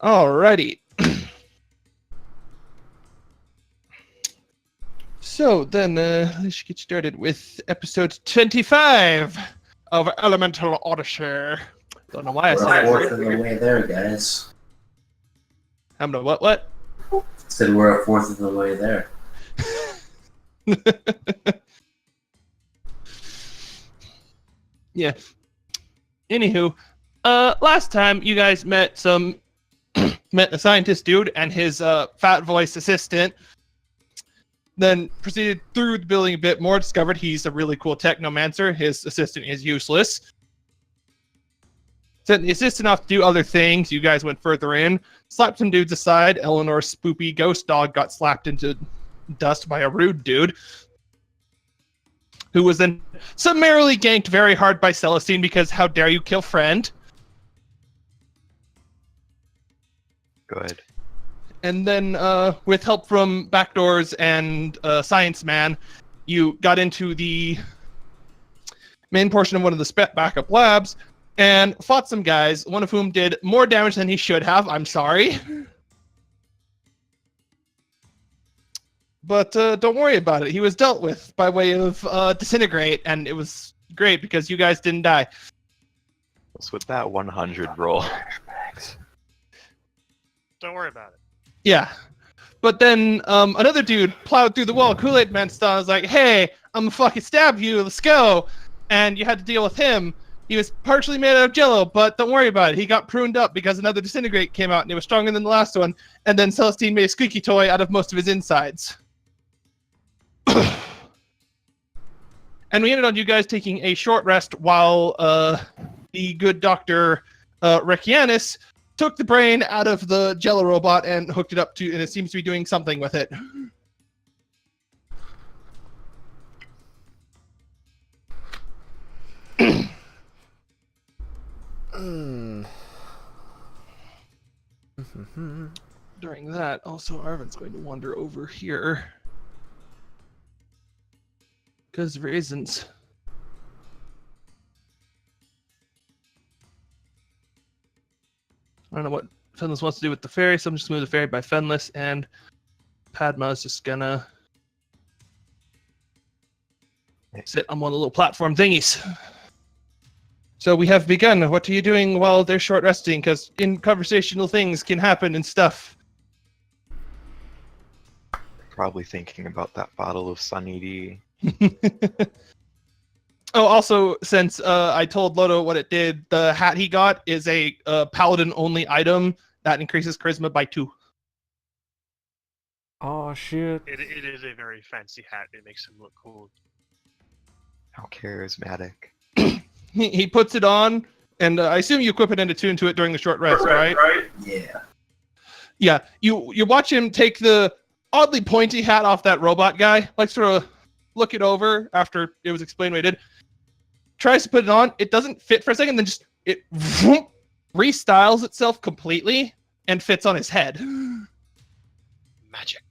Alrighty. So then, let's get started with episode 25 of Elemental WOTTyssey. Don't know why I said We're a that. fourth of the way there, guys. I'm no what? Said we're a fourth of the way there. Yeah. Anywho, last time you guys met a scientist dude and his fat voiced assistant. Then proceeded through the building a bit more, discovered he's a really cool technomancer. His assistant is useless. Sent the assistant off to do other things. You guys went further in, slapped some dudes aside. Eleanor's spoopy ghost dog got slapped into dust by a rude dude, who was then summarily ganked very hard by Celestine because how dare you kill friend. Good. And then, with help from backdoors and Science Man, you got into the main portion of one of the backup labs and fought some guys, one of whom did more damage than he should have. I'm sorry. But don't worry about it. He was dealt with by way of disintegrate, and it was great because you guys didn't die. What's with that 100 roll? Don't worry about it. Yeah. But then another dude plowed through the wall. Kool-Aid Man style was like, hey, I'm gonna fucking stab you. Let's go. And you had to deal with him. He was partially made out of jello, but don't worry about it. He got pruned up because another disintegrate came out and it was stronger than the last one. And then Celestine made a squeaky toy out of most of his insides. And we ended on you guys taking a short rest while the good Dr. Rekianis took the brain out of the Jello robot and hooked it up to, and it seems to be doing something with it. During that, also Arvin's going to wander over here. Because of reasons. I don't know what Fenless wants to do with the ferry, so I'm just going to move the ferry by Fenless, and Padma's just gonna sit on one of the little platform thingies. So we have begun. What are you doing while they're short resting? Because in conversational things can happen and stuff. Probably thinking about that bottle of Sunny D. Oh, also, since I told Lodo what it did, the hat he got is a paladin-only item that increases charisma by 2. Oh shit. It is a very fancy hat. It makes him look cool. How charismatic. He puts it on, and I assume you equip it and attune to it during the short rest, right? Yeah. Yeah, you watch him take the oddly pointy hat off that robot guy, like sort of look it over after it was explained what he did. Tries to put it on, it doesn't fit for a second, then just it restyles itself completely and fits on his head. Magic.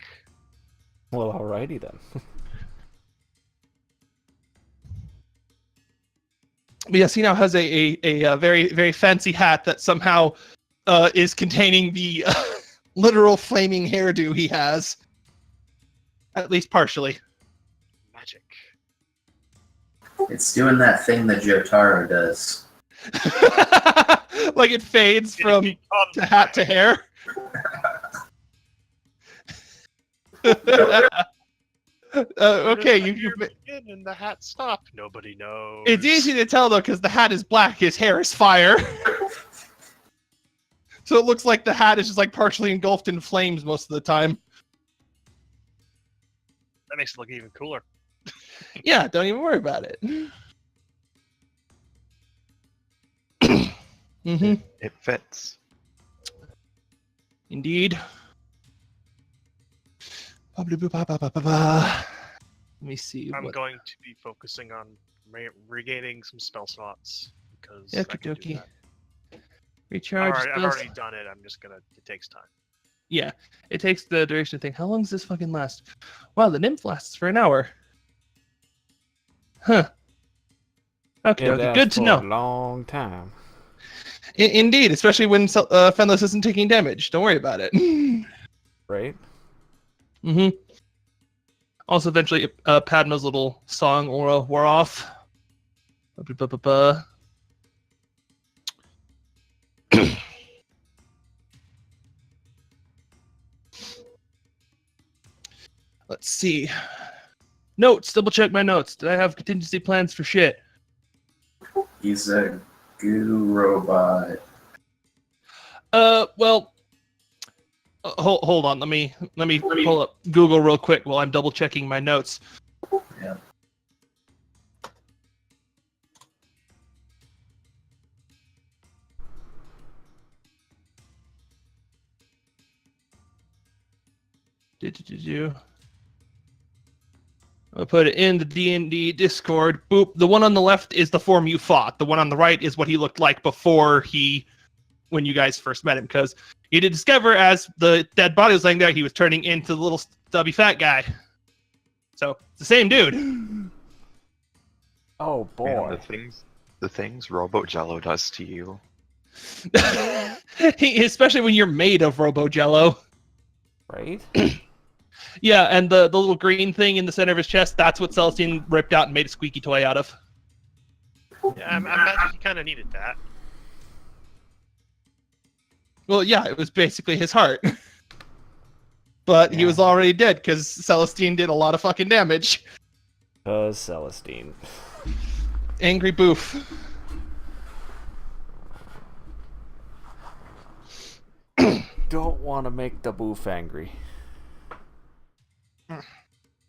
Well, alrighty then. But yes, he now has a very, very fancy hat that somehow is containing the literal flaming hairdo he has. At least partially. Magic. It's doing that thing that Jotaro does. Like it fades from to hat to hair. Okay, you begin and the hat stop. Nobody knows. It's easy to tell though because the hat is black, his hair is fire. So it looks like the hat is just like partially engulfed in flames most of the time. That makes it look even cooler. Yeah, don't even worry about it. Mm-hmm. It fits. Indeed. Let me see. I'm what... going to be focusing on regaining some spell slots because Yeah, I can do okey-dokey. that. Recharge. I've already done it. I'm just gonna. It takes time. Yeah, it takes the duration to think. How long does this fucking last? Wow, the nymph lasts for an hour. Huh. Okay, Yeah, okay, that's good to for know. a long time. Indeed, especially when Fenless isn't taking damage. Don't worry about it. Right? Mm-hmm. Also, eventually, Padma's little song aura wore off. Ba-ba-ba-ba. Let's see. Notes. Double check my notes. Did I have contingency plans for shit? He's a goo robot. Well, hold on. Let me pull up Google real quick while I'm double checking my notes. Yeah. I'll put it in the D&D Discord. Boop. The one on the left is the form you fought. The one on the right is what he looked like before when you guys first met him. Because you did discover as the dead body was laying there, he was turning into the little stubby fat guy. So it's the same dude. Oh boy. Man, the things Robo Jello does to you. Especially when you're made of Robo Jello. Right? Yeah, and the little green thing in the center of his chest, that's what Celestine ripped out and made a squeaky toy out of. Yeah, I imagine he kind of needed that. Well, yeah, it was basically his heart. But he was already dead because Celestine did a lot of fucking damage. Celestine. Angry boof. Don't want to make the boof angry.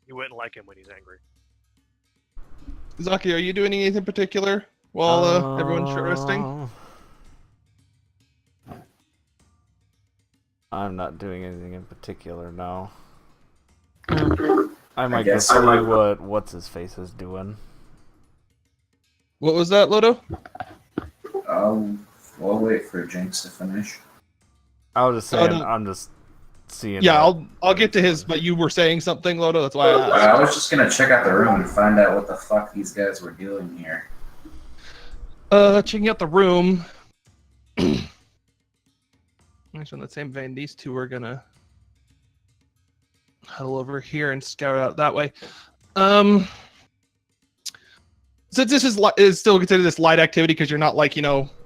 You wouldn't like him when he's angry. Zaki, are you doing anything particular while everyone's resting? I'm not doing anything in particular, no. I I might go guess see I might- what's his face is doing. What was that, Lodo? We'll wait for Jinx to finish. I was just saying, no. I'm just seeing. Yeah, what- I'll get to his, but you were saying something, Lodo. That's why I asked. I was just gonna check out the room and find out what the fuck these guys were doing here. Checking out the room. Actually, in the same vein, these two are gonna huddle over here and scout out that way. Since this is still considered this light activity because you're not like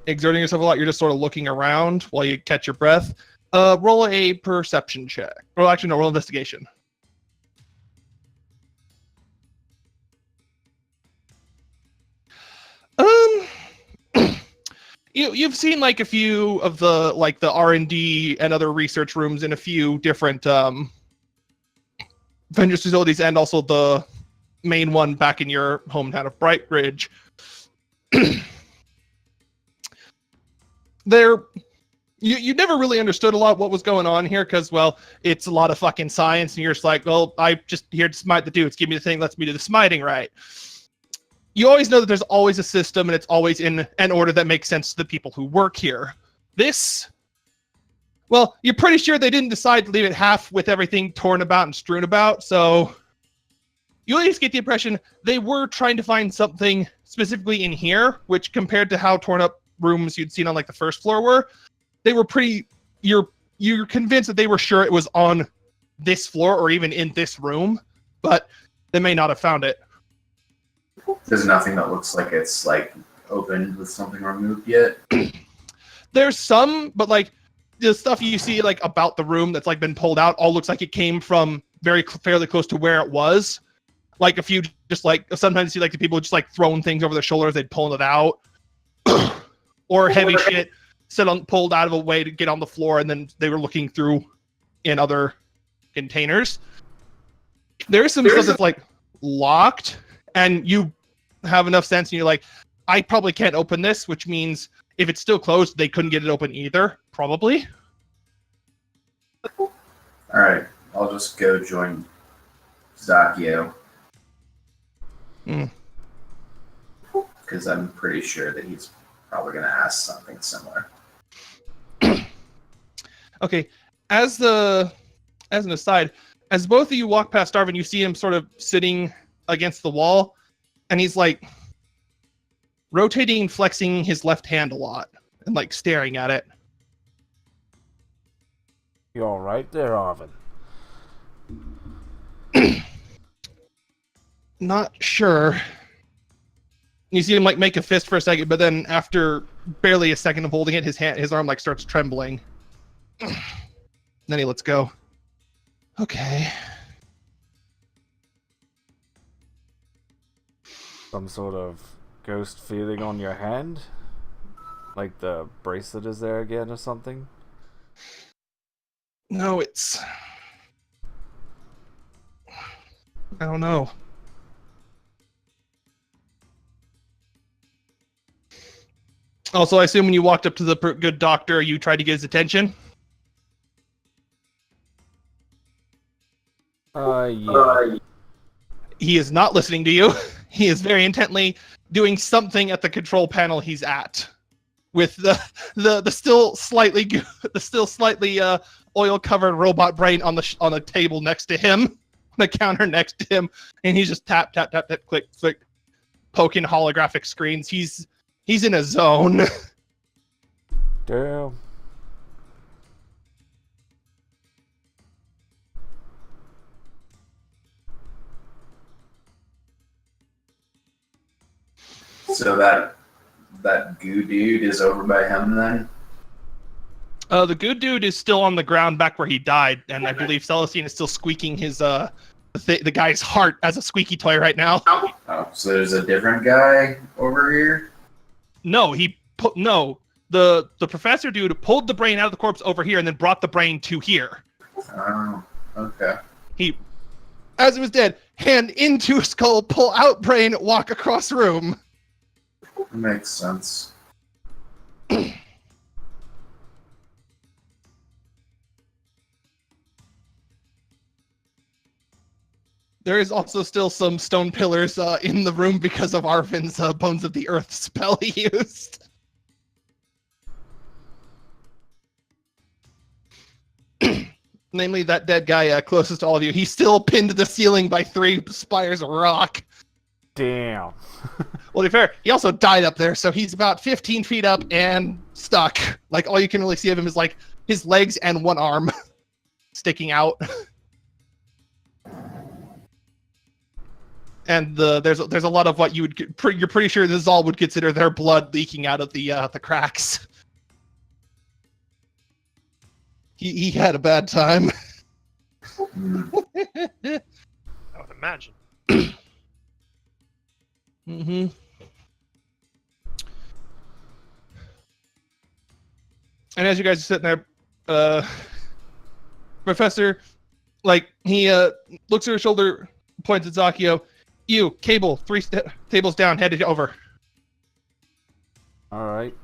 exerting yourself a lot, you're just sort of looking around while you catch your breath. Roll a perception check. Well, actually, no, roll investigation. You've seen like a few of the R&D and other research rooms in a few different Avengers facilities, and also the main one back in your hometown of Bright Ridge. You never really understood a lot what was going on here because, well, it's a lot of fucking science, and you're just like, well, I'm just here to smite the dudes. Give me the thing, lets me do the smiting right. You always know that there's always a system, and it's always in an order that makes sense to the people who work here. This, well, you're pretty sure they didn't decide to leave it half with everything torn about and strewn about, so you at least get the impression they were trying to find something specifically in here, which compared to how torn up rooms you'd seen on like the first floor were, they were pretty, you're convinced that they were sure it was on this floor or even in this room, but they may not have found it. There's nothing that looks like it's like opened with something removed yet. There's some, but like the stuff you see like about the room that's like been pulled out all looks like it came from fairly close to where it was. Like a few, just like sometimes you see like the people just like throwing things over their shoulders, they'd pull it out, or heavy shit pulled out of a way to get on the floor, and then they were looking through in other containers. There's some stuff that's like locked, and you have enough sense, and you're like, I probably can't open this, which means if it's still closed, they couldn't get it open either, probably. All right, I'll just go join Zakio. Because I'm pretty sure that he's probably going to ask something similar. Okay, as an aside, as both of you walk past Darvin, you see him sort of sitting against the wall, and he's like rotating and flexing his left hand a lot. and like staring at it. You all right there, Arvin? Not sure. You see him like make a fist for a second, but then after barely a second of holding it, his arm like starts trembling. Then he lets go. Okay. Some sort of ghost feeling on your hand? Like the bracelet is there again or something? No, it's... I don't know. Also, I assume when you walked up to the good doctor, you tried to get his attention? Yeah. He is not listening to you. He is very intently doing something at the control panel he's at, with the still slightly oil covered robot brain on the table next to him, on the counter next to him, and he's just tap tap tap tap click click, poking holographic screens. He's in a zone. Damn. So that goo dude is over by him then? The good dude is still on the ground back where he died, and I believe Celestine is still squeaking his the guy's heart as a squeaky toy right now. Oh, so there's a different guy over here? No, the professor dude pulled the brain out of the corpse over here and then brought the brain to here. Oh, okay. He, as it was dead, hand into skull, pull out brain, walk across room. Makes sense. There is also still some stone pillars in the room because of Arvin's Bones of the Earth spell he used. Namely, that dead guy closest to all of you. He's still pinned to the ceiling by 3 spires of rock. Damn. Well, to be fair, he also died up there, so he's about 15 feet up and stuck. Like, all you can really see of him is, like, his legs and one arm sticking out. And there's a lot of what you're pretty sure this all would consider their blood leaking out of the cracks. He had a bad time. I would imagine. Mm-hmm. And as you guys are sitting there, Professor, like, he looks at her shoulder, points at Zakio. You, Cable, 3 tables down, headed over. Alright.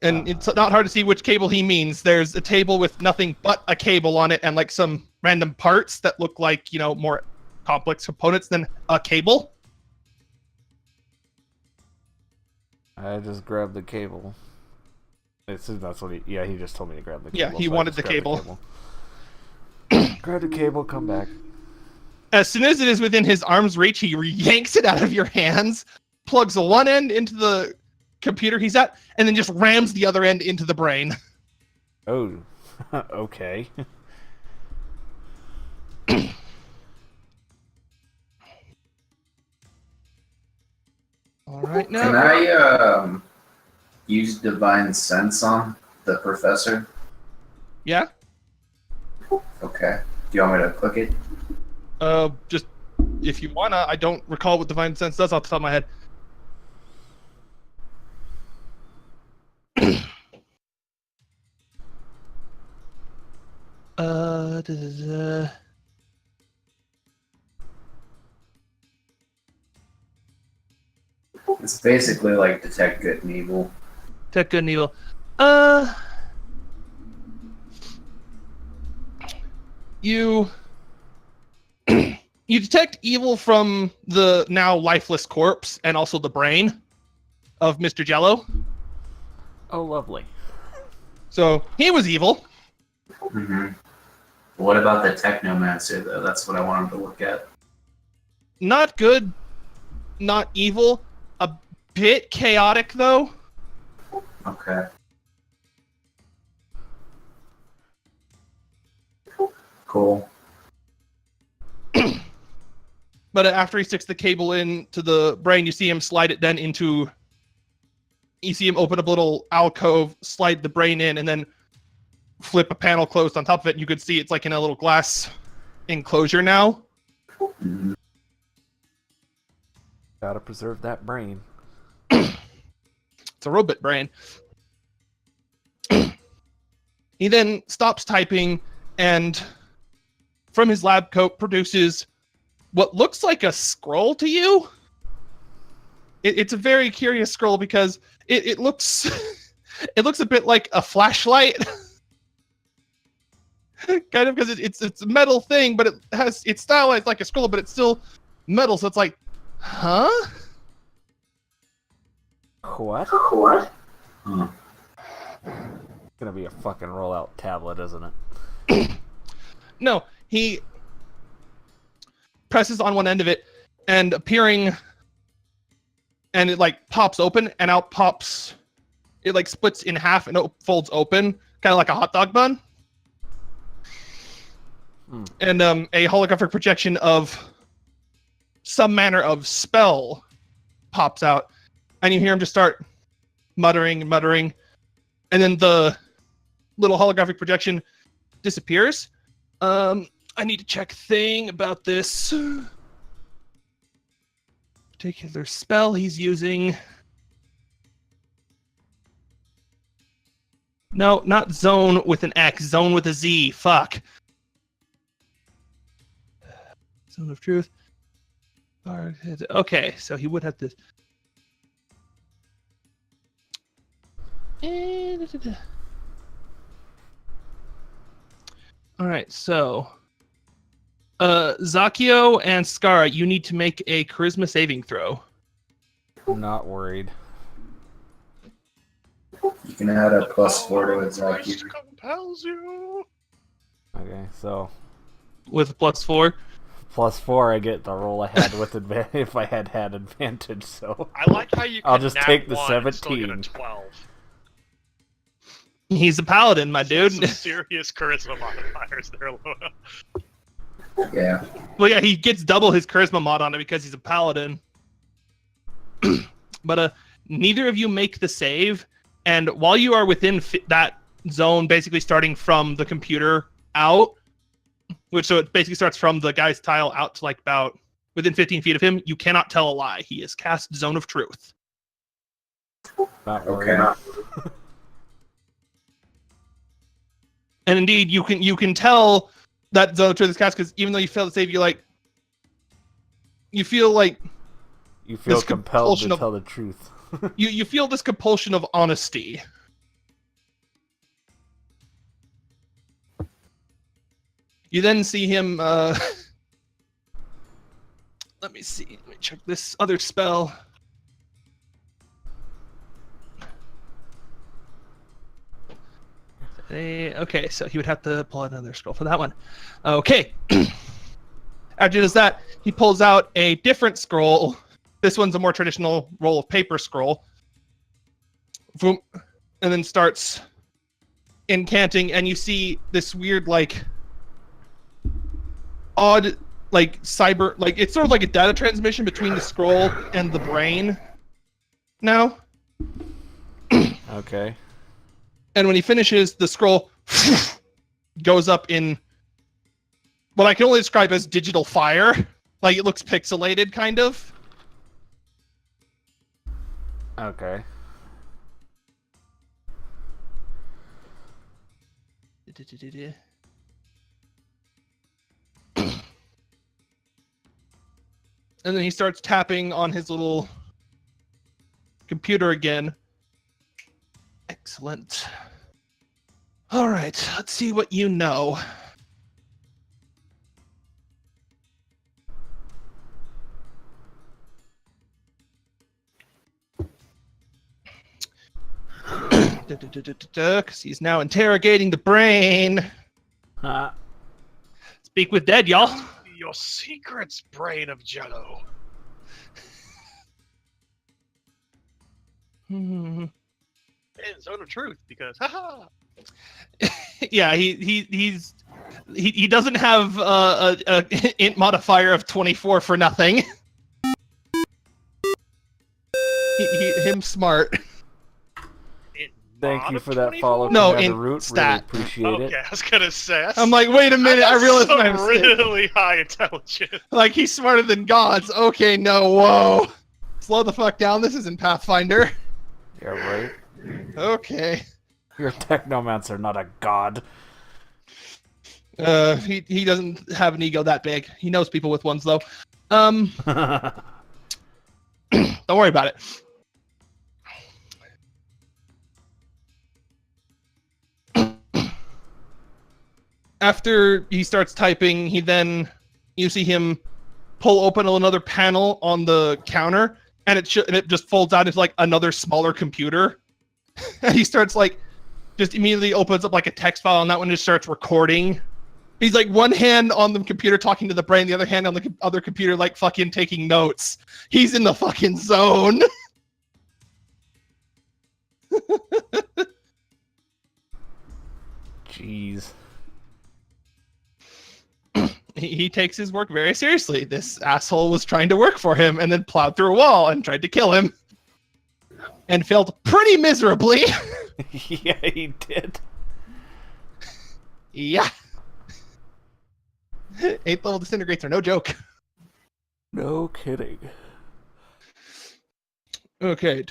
And it's not hard to see which cable he means. There's a table with nothing but a cable on it and like some random parts that look like, more complex components than a cable. I just grabbed the cable. That's what he just told me to grab the cable. Yeah, he so wanted the cable. Grab the cable, come back. As soon as it is within his arm's reach, he yanks it out of your hands, plugs one end into the computer he's at, and then just rams the other end into the brain. Oh, okay. All right, now. Can I use divine sense on the professor? Yeah? Okay. Do you want me to click it? Just if you wanna. I don't recall what divine sense does off the top of my head. It's basically like detect good and evil. Detect good and evil. You you detect evil from the now lifeless corpse and also the brain of Mr. Jello. Oh, lovely. So he was evil. Mm-hmm. What about the technomancer, though? That's what I wanted to look at. Not good, not evil. A bit chaotic, though. Okay. Cool. But after he sticks the cable into the brain, you see him slide it then into. You see him open up a little alcove, slide the brain in, and then flip a panel closed on top of it. And you could see it's like in a little glass enclosure now. Mhm. Gotta preserve that brain. It's a robot brain. He then stops typing and from his lab coat produces what looks like a scroll to you. It's a very curious scroll because it looks it looks a bit like a flashlight. Kind of because it's a metal thing, but it's stylized like a scroll, but it's still metal, so it's like, huh? What? What? It's gonna be a fucking rollout tablet, isn't it? No, he presses on one end of it, and appearing, and it like pops open, and out pops. It like splits in half and folds open, kind of like a hot dog bun. And a holographic projection of some manner of spell pops out, and you hear him just start muttering, and then the little holographic projection disappears. I need to check a thing about this particular spell he's using. No, not zone with an X, zone with a Z. Fuck. Zone of truth. Okay, so he would have to. All right, so Zakio and Skara, you need to make a charisma saving throw. I'm not worried. You can add a +4 to it, Zach. Christ compels you. Okay, so With a +4. +4, I get the roll I had with advantage if I had advantage. So I like how you can I'll just nat take the 1 and still get a 17. 12. He's a paladin, my dude. Some serious charisma modifiers there, Luna. Yeah. Well, yeah, he gets double his charisma mod on it because he's a paladin. But neither of you make the save, and while you are within that zone, basically starting from the computer out, so it basically starts from the guy's tile out to like about within 15 feet of him, you cannot tell a lie. He is cast Zone of Truth. Not worried. Okay. And indeed, you can tell that Zone of Truth is cast because even though you fail to save, you feel like You feel this compelled to compulsion of- tell the truth. you feel this compulsion of honesty. You then see him. Let me see. Let me check this other spell. Okay, so he would have to pull out another scroll for that one. Okay. After he does that, he pulls out a different scroll. This one's a more traditional roll of paper scroll. Vroom, and then starts incanting, and you see this weird, like, odd, like, cyber, like, it's sort of like a data transmission between the scroll and the brain now. Okay. And when he finishes, the scroll goes up in what I can only describe as digital fire. Like, it looks pixelated, kind of. Okay. And then he starts tapping on his little computer again. Excellent. All right, let's see what you know. Because he's now interrogating the brain. Speak with dead, y'all. Your secret's brain of jello. And zone of truth, because haha. Yeah, he doesn't have a int modifier of 24 for nothing. Him smart. Thank you for that follow, No, Commander in Root. Really stat. appreciate Okay, it. I was gonna say. I'm like, wait a minute, I realized my some mistake. really high intelligence. Like, he's smarter than gods. Okay, no, whoa. Slow the fuck down, this isn't Pathfinder. Yeah, right. Okay. You're a technomancer, not a god. He doesn't have an ego that big. He knows people with ones, though. Don't worry about it. After he starts typing, you see him pull open another panel on the counter, and it just folds out into like another smaller computer. And he starts like just immediately opens up like a text file on that one and just starts recording. He's like one hand on the computer talking to the brain, the other hand on the other computer like fucking taking notes. He's in the fucking zone. Jeez. He takes his work very seriously. This asshole was trying to work for him and then plowed through a wall and tried to kill him. And failed pretty miserably. Yeah, he did. Yeah. 8th level disintegrates are no joke. No kidding. Okay.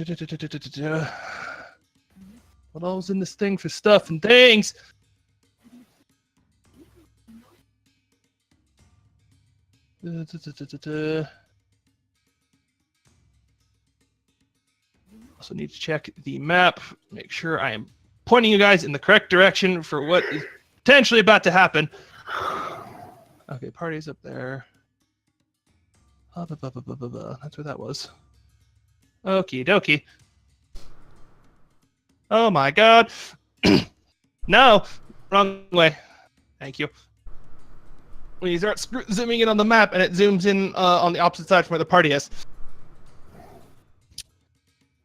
What all's in this thing for stuff and things? Also need to check the map, make sure I am pointing you guys in the correct direction for what is potentially about to happen. Okay, party's up there. That's where that was. Okie dokie. Oh my god. No, wrong way. Thank you. When you start zooming in on the map and it zooms in on the opposite side from where the party is.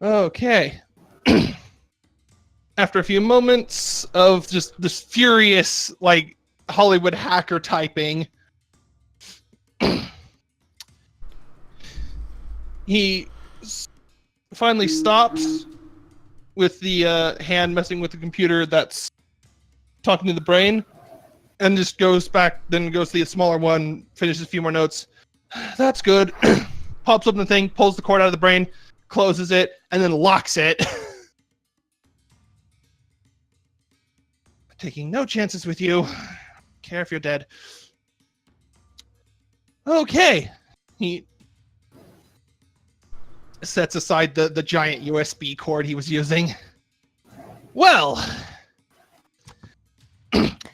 Okay. After a few moments of just this furious, like, Hollywood hacker typing, he finally stops with the hand messing with the computer that's talking to the brain, and just goes back, then goes to the smaller one, finishes a few more notes. That's good. Pops open the thing, pulls the cord out of the brain, closes it, and then locks it. Taking no chances with you. Care if you're dead. Okay. He sets aside the giant USB cord he was using. Well,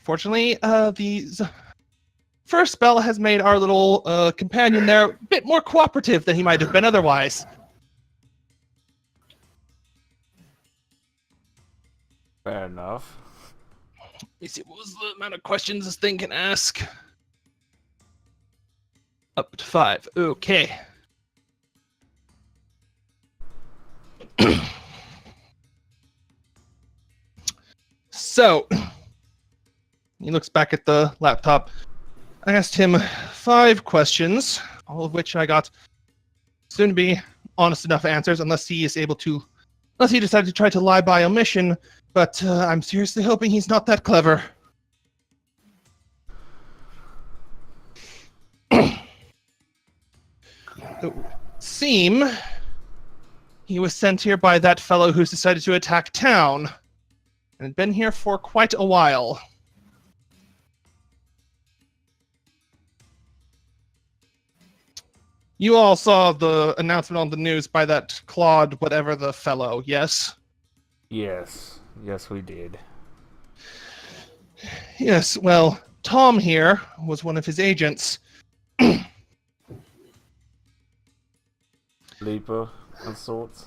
fortunately, the first spell has made our little companion there a bit more cooperative than he might have been otherwise. Fair enough. Let me see, what was the amount of questions this thing can ask? Up to 5. Okay. So, he looks back at the laptop. I asked him 5 questions, all of which I got soon to be honest enough answers, unless he decided to try to lie by omission, but I'm seriously hoping he's not that clever. It would seem he was sent here by that fellow who's decided to attack town, and had been here for quite a while. You all saw the announcement on the news by that Claude whatever the fellow, yes? Yes. Yes, we did. Yes, well, Tom here was one of his agents. Leaper of sorts.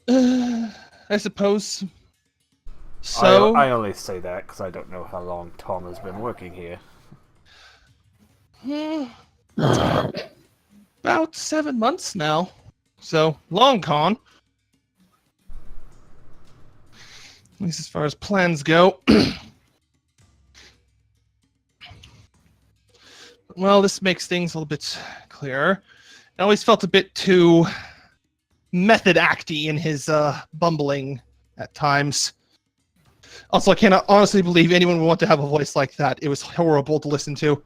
I suppose. So, I only say that because I don't know how long Tom has been working here. About 7 months now. So, long con. At least as far as plans go. Well, this makes things a little bit clearer. I always felt a bit too method acty in his bumbling at times. Also, I cannot honestly believe anyone would want to have a voice like that. It was horrible to listen to.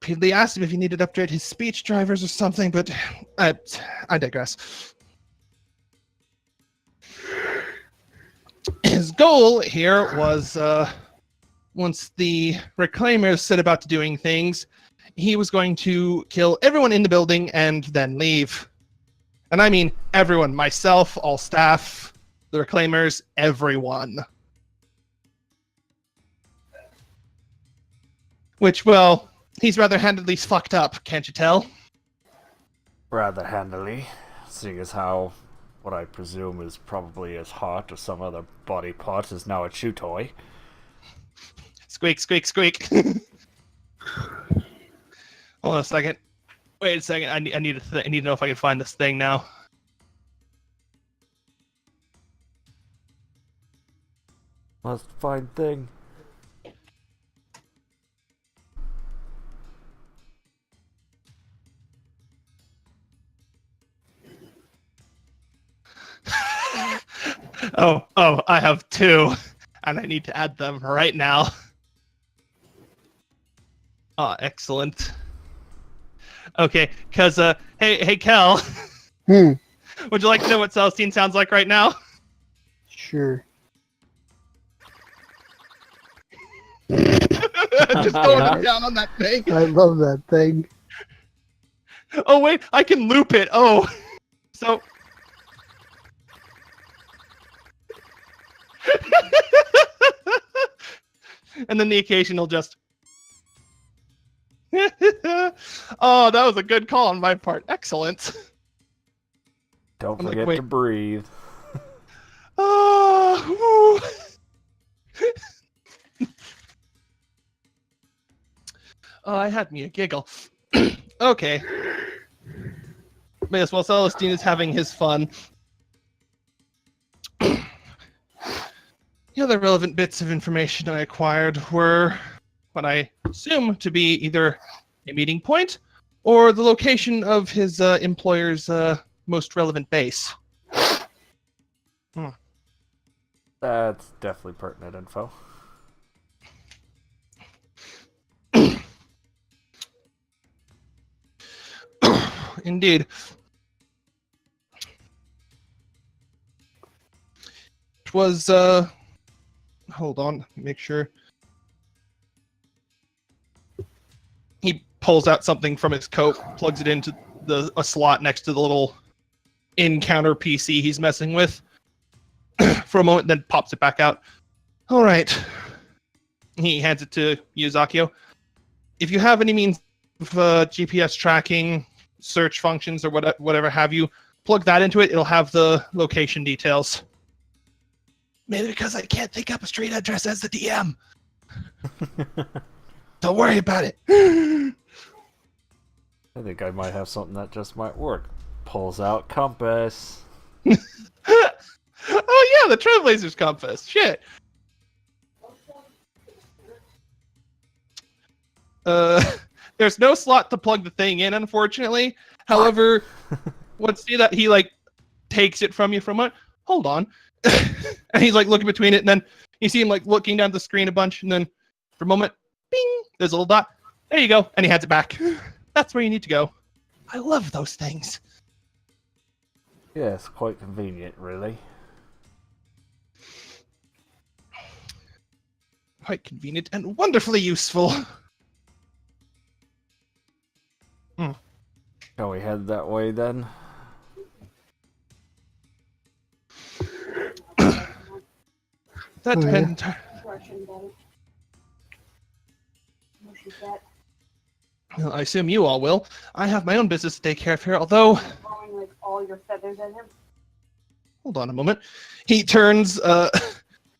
They asked him if he needed to upgrade his speech drivers or something, but I digress. His goal here was, once the Reclaimers set about to doing things, he was going to kill everyone in the building and then leave. And I mean everyone. Myself, all staff, the Reclaimers, everyone. Which, well, he's rather handedly fucked up, can't you tell? Rather handily, seeing as how what I presume is probably his heart or some other body part is now a chew toy. Squeak, squeak, squeak. Hold on a second. Wait a second. I need to know if I can find this thing now. Must find thing. Oh, I have two, and I need to add them right now. Oh, excellent. Okay, because, hey, Kel. Hmm. Would you like to know what Celestine sounds like right now? Sure. Just going down on that thing. I love that thing. Oh, wait, I can loop it. Oh, so... And then the occasional just... Oh, that was a good call on my part. Excellent. Don't I'm like, forget wait. to breathe. Oh, oh, I had me a giggle. Okay. Yes, well, Celestine is having his fun. The other relevant bits of information I acquired were what I assume to be either a meeting point or the location of his employer's most relevant base. That's definitely pertinent info. Indeed. It was, hold on, make sure. He pulls out something from his coat, plugs it into a slot next to the little in-counter PC he's messing with for a moment, then pops it back out. All right. He hands it to Yuzakio. If you have any means of GPS tracking, search functions, or whatever have you, plug that into it. It'll have the location details. Maybe because I can't think up a street address as the DM. Don't worry about it. I think I might have something that just might work. Pulls out compass. Oh yeah, the Trailblazer's compass. Shit. There's no slot to plug the thing in, unfortunately. However, once see that he like takes it from you for a moment. Hold on. And he's like looking between it, and then you see him like looking down the screen a bunch, and then for a moment, bing, there's a little dot. There you go. And he hands it back. That's where you need to go. I love those things. Yes, quite convenient, really. Quite convenient and wonderfully useful. Shall we head that way then? That depends. Well, I assume you all will. I have my own business to take care of here, although... Throwing like all your feathers at him. Hold on a moment. He turns,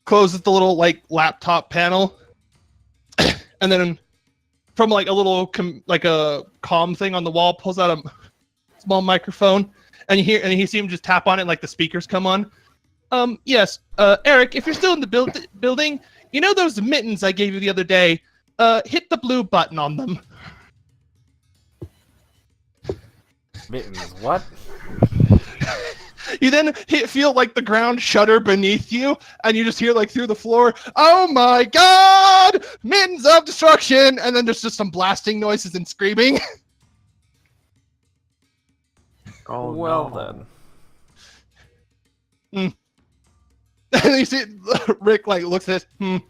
closes the little like laptop panel, and then from like a little like a comm thing on the wall, pulls out a small microphone and you see him just tap on it, like the speakers come on. Yes, Eric, if you're still in the building, you know those mittens I gave you the other day? Hit the blue button on them. Mittens, what? You then feel like the ground shudder beneath you, and you just hear like through the floor, "Oh my God! Mittens of destruction!" And then there's just some blasting noises and screaming. Oh, well no. And you see Rick like looks at this.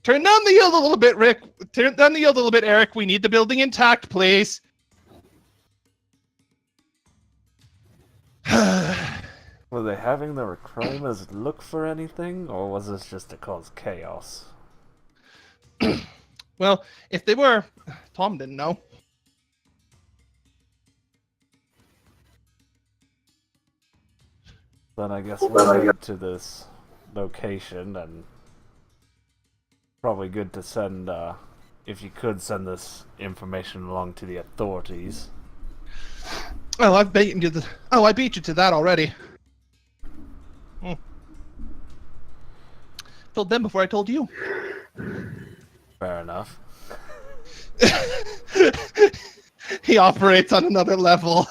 Turn down the yield a little bit, Rick. Turn down the yield a little bit, Eric. We need the building intact, please. Were they having the reclaimers look for anything, or was this just to cause chaos? Well, if they were, Tom didn't know. Then I guess we'll head to this location, and probably good to send, if you could send this information along to the authorities. Oh, I beat you to that already. Told them before I told you. Fair enough. He operates on another level.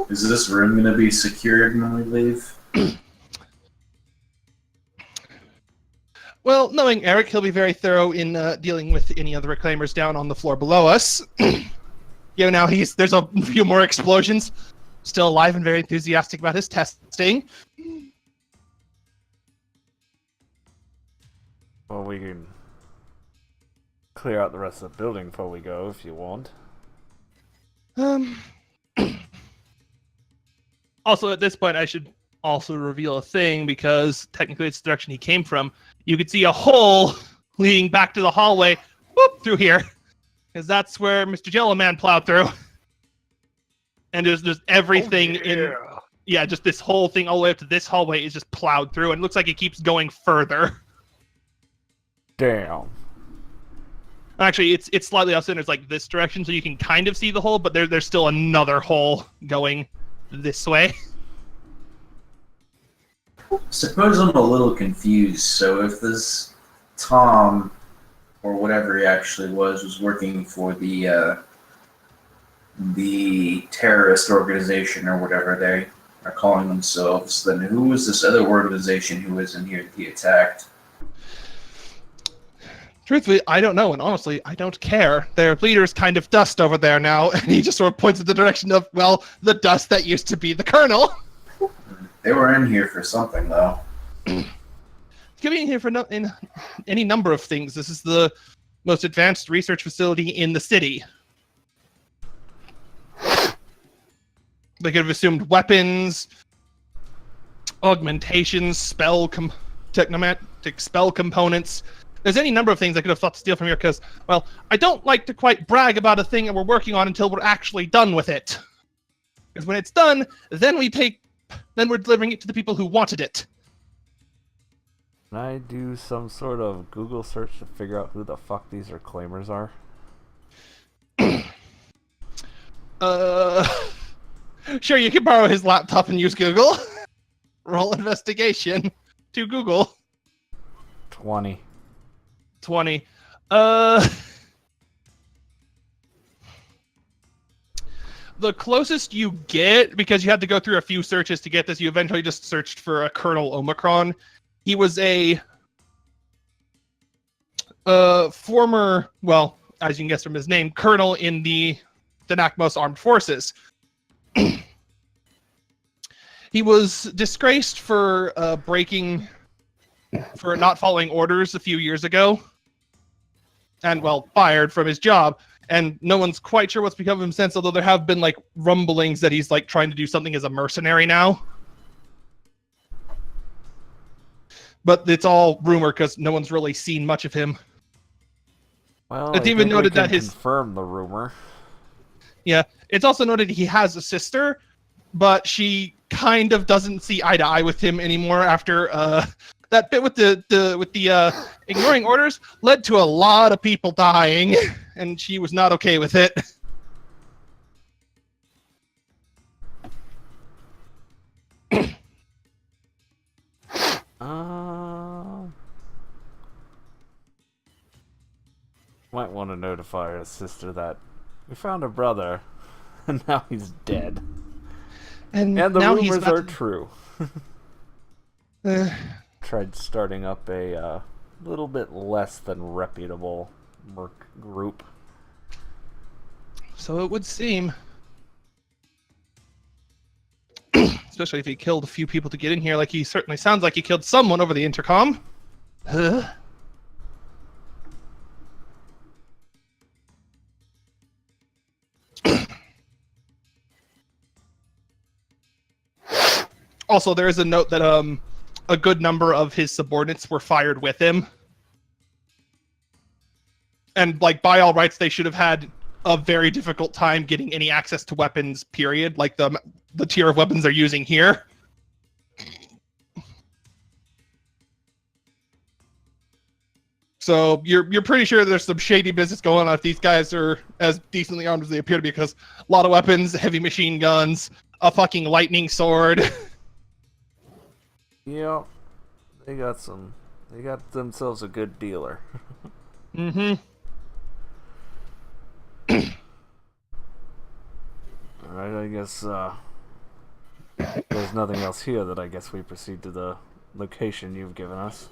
Is this room going to be secured when we leave? Well, knowing Eric, he'll be very thorough in dealing with any other reclaimers down on the floor below us. Now there's a few more explosions. Still alive and very enthusiastic about his testing. Well, we can clear out the rest of the building before we go, if you want. Also, at this point, I should also reveal a thing, because technically it's the direction he came from. You could see a hole leading back to the hallway, whoop, through here. Because that's where Mr. Jello Man plowed through. And there's just everything in... Yeah, just this whole thing all the way up to this hallway is just plowed through, and it looks like it keeps going further. Damn. Actually, it's slightly off-center. It's like this direction, so you can kind of see the hole, but there's still another hole going this way. Suppose I'm a little confused. So if this Tom, or whatever he actually was working for the terrorist organization or whatever they are calling themselves, then who was this other organization who was in here that he attacked? Truthfully, I don't know, and honestly, I don't care. Their leader's kind of dust over there now, and he just sort of points in the direction of, well, the dust that used to be the Colonel. They were in here for something, though. Could be in here for in any number of things. This is the most advanced research facility in the city. They could have assumed weapons, augmentations, technomantic spell components. There's any number of things I could have thought to steal from here, because, well, I don't like to quite brag about a thing that we're working on until we're actually done with it. Because when it's done, then we're delivering it to the people who wanted it. Can I do some sort of Google search to figure out who the fuck these reclaimers are? Sure, you can borrow his laptop and use Google. Roll investigation to Google. 20. 20. The closest you get, because you had to go through a few searches to get this, you eventually just searched for a Colonel Omicron. He was a former, well, as you can guess from his name, colonel in the Danakmos Armed Forces. He was disgraced for not following orders a few years ago. And, well, fired from his job. And no one's quite sure what's become of him since, although there have been, like, rumblings that he's, like, trying to do something as a mercenary now. But it's all rumor, because no one's really seen much of him. Well, It's even noted that his... confirm the rumor. Yeah, it's also noted he has a sister, but she kind of doesn't see eye to eye with him anymore after that bit with the ignoring orders led to a lot of people dying, and she was not okay with it. Might want to notify his sister that we found a brother, and now he's dead. And And the now he's rumors about are to- true. Tried starting up a little bit less than reputable merc group. So it would seem. Especially if he killed a few people to get in here, like he certainly sounds like he killed someone over the intercom. Huh? Also, there is a note that a good number of his subordinates were fired with him. And like by all rights, they should have had a very difficult time getting any access to weapons, period. Like the tier of weapons they're using here. So you're pretty sure there's some shady business going on if these guys are as decently armed as they appear to be, because a lot of weapons, heavy machine guns, a fucking lightning sword. Yeah, they got themselves a good dealer. Mm-hmm. Alright, I guess there's nothing else here that I guess we proceed to the location you've given us.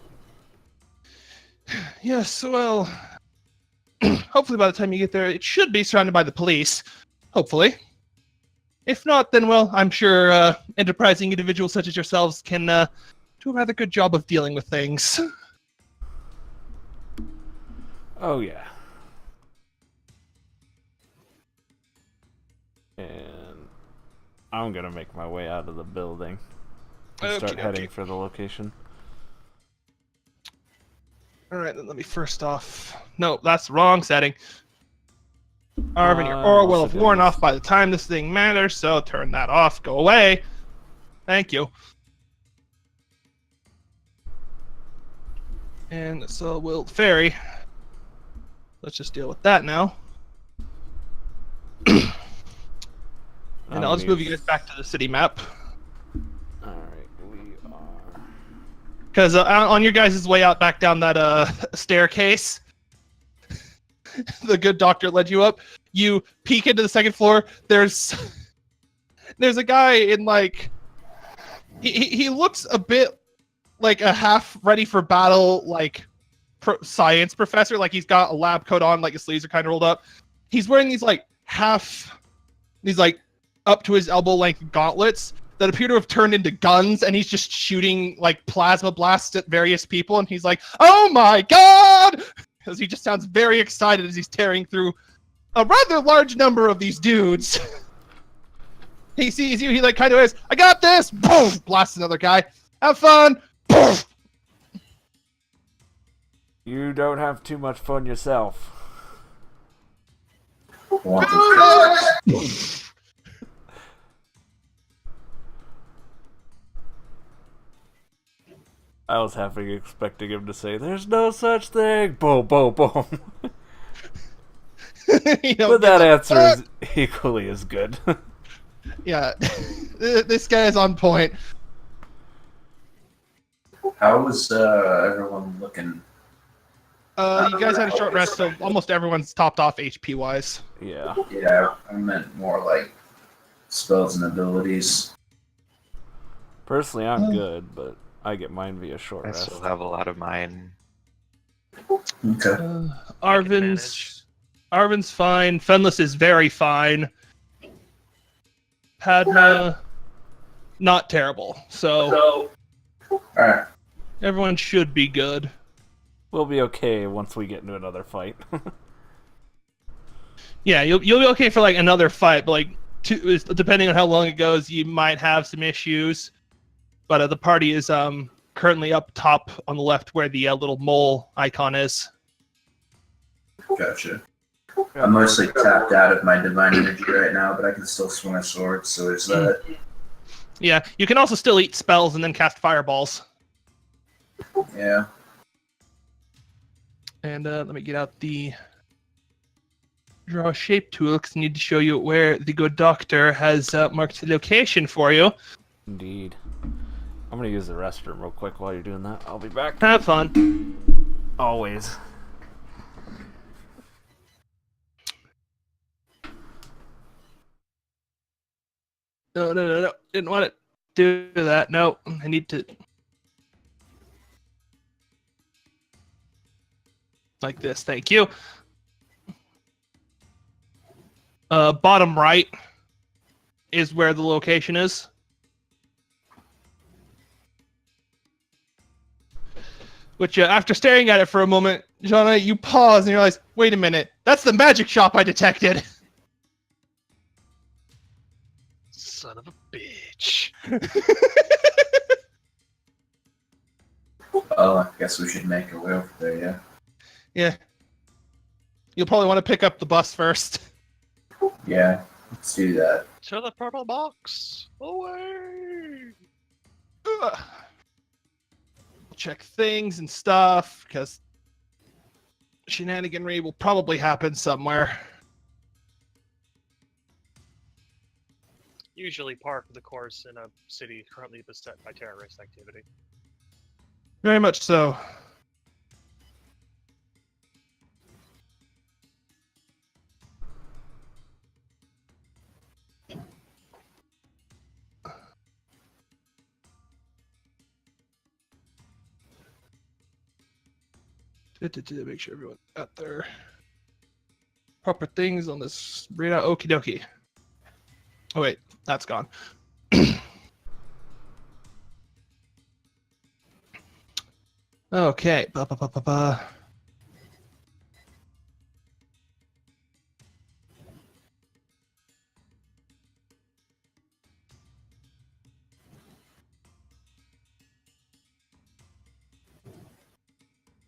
Yes, well, hopefully by the time you get there, it should be surrounded by the police. Hopefully. If not, then, well, I'm sure enterprising individuals such as yourselves can do a rather good job of dealing with things. Oh, yeah. And I'm gonna make my way out of the building and start Okey-dokey. heading for the location. Alright, then let me first off... No, that's the wrong setting. Arvin, your aura will have worn off by the time this thing matters, so turn that off. Go away. Thank you. And so will Fairy. Let's just deal with that now. And I'll just move you guys back to the city map. Alright, we are... Because on your guys' way out back down that staircase, the good doctor led you up. You peek into the second floor. There's a guy in like he looks a bit like a half ready for battle like science professor. Like he's got a lab coat on, like his sleeves are kind of rolled up. He's wearing these like up to his elbow length gauntlets that appear to have turned into guns, and he's just shooting like plasma blasts at various people. And he's like, "Oh my god!" Because he just sounds very excited as he's tearing through a rather large number of these dudes. He sees you, he like kind of is, "I got this!" Boom! Blasts another guy. "Have fun!" Boom! You don't have too much fun yourself. Want this I was half expecting him to say, "There's no such thing." Boom, boom, boom. You know, But that answer is equally as good. yeah, this guy is on point. How was everyone looking? You guys had a short rest, so almost everyone's topped off HP wise. Yeah. Yeah, I meant more like spells and abilities. Personally, I'm good, but I get mine via short I rest. still have a lot of mine. Okay. Arvin's fine. Fenless is very fine. Padma, not terrible. So Alright. everyone should be good. We'll be okay once we get into another fight. Yeah, you'll be okay for like another fight, but like depending on how long it goes, you might have some issues. But the party is currently up top on the left where the little mole icon is. Gotcha. I'm mostly tapped out of my divine energy right now, but I can still swing a sword, so there's that. Yeah, you can also still eat spells and then cast fireballs. Yeah. And let me get out the draw shape tool because I need to show you where the good doctor has marked the location for you. Indeed. I'm gonna use the restroom real quick while you're doing that. I'll be back. Have fun. Always. No. Didn't want to do that. No, I need to. Like this. Thank you. Bottom right is where the location is. Which, after staring at it for a moment, Jonna, you pause and you realize, wait a minute, that's the magic shop I detected. Son of a bitch. Oh, I guess we should make our way over there, yeah. Yeah. You'll probably want to pick up the bus first. Yeah, let's do that. To the purple box. Away. Ugh. Check things and stuff, because shenaniganry will probably happen somewhere. Usually par for the course in a city currently beset by terrorist activity. Very much so. Make sure everyone got their proper things on this radar. Okie dokie. Oh wait, that's gone. Okay.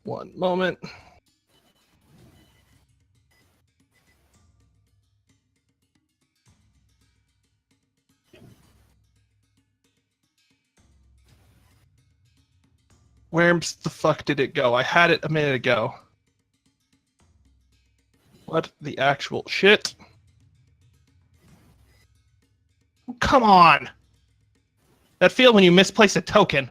One moment. Where the fuck did it go? I had it a minute ago. What the actual shit? Come on! That feel when you misplace a token.